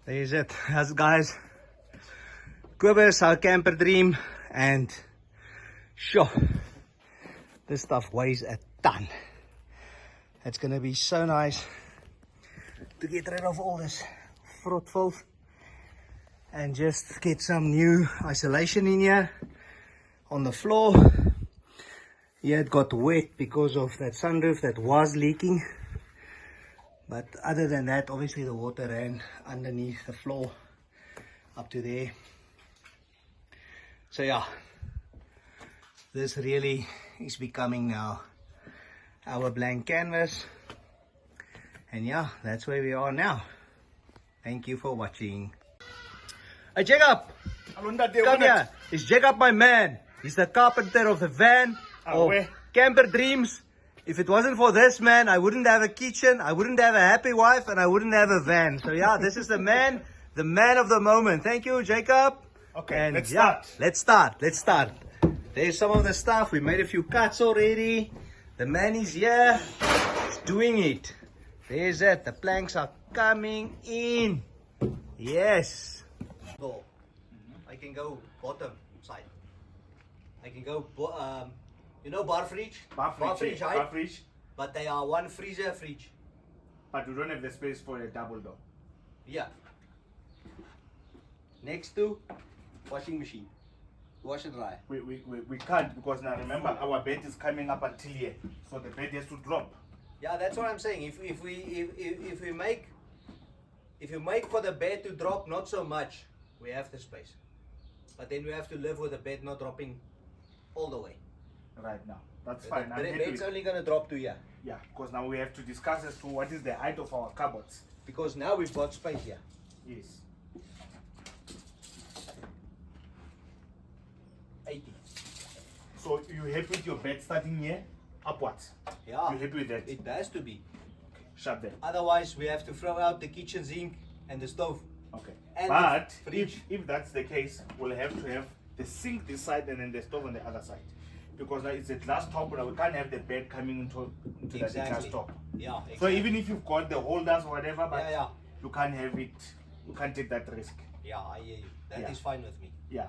There is it. That's guys. Cobus, our camper dream, and sure, this stuff weighs a ton. It's gonna be so nice to get rid of all this frot filth and just get some new isolation in here on the floor. Yeah, it got wet because of that sunroof that was leaking, but other than that, obviously the water ran underneath the floor up to there. So yeah, this really is becoming now our blank canvas, and yeah, that's where we are now. Thank you for watching. Hey Jacob, come here. Is Jacob my man? He's the carpenter of the van of Camper Dreams. If it wasn't for this man, I wouldn't have a kitchen, I wouldn't have a happy wife, and I wouldn't have a van. So yeah, this is the man of the moment. Thank you, Jacob. Okay, and let's yeah, start. Let's start. There's some of the stuff. We made a few cuts already. The man is here. He's doing it. There's it. The planks are coming in. Yes. So, I can go bottom side. I can go, you know, bar fridge? Bar fridge, right? bar fridge. But they are one freezer fridge. But we don't have the space for a double door. Yeah. Next to washing machine. Wash and dry. We can't, because now remember our bed is coming up until here, so the bed has to drop. Yeah, that's what I'm saying. If you make for the bed to drop not so much, we have the space. But then we have to live with the bed not dropping all the way. Right now, that's fine. The bed's only gonna drop to here. Yeah, because now we have to discuss as to what is the height of our cupboards. Because now we've got space here. Yes. 80. So you happy with your bed starting here upwards? Yeah. You happy with that? It has to be. Shut that. Otherwise, we have to throw out the kitchen sink and the stove. Okay. And but the fridge. if that's the case, we'll have to have the sink this side and then the stove on the other side. Because now it's a glass top, but we can't have the bed coming into that glass top. Yeah, exactly. So even if you've got the holders or whatever, but Yeah. you can't have it, you can't take that risk. Yeah, I hear you. That Yeah. is fine with me. Yeah.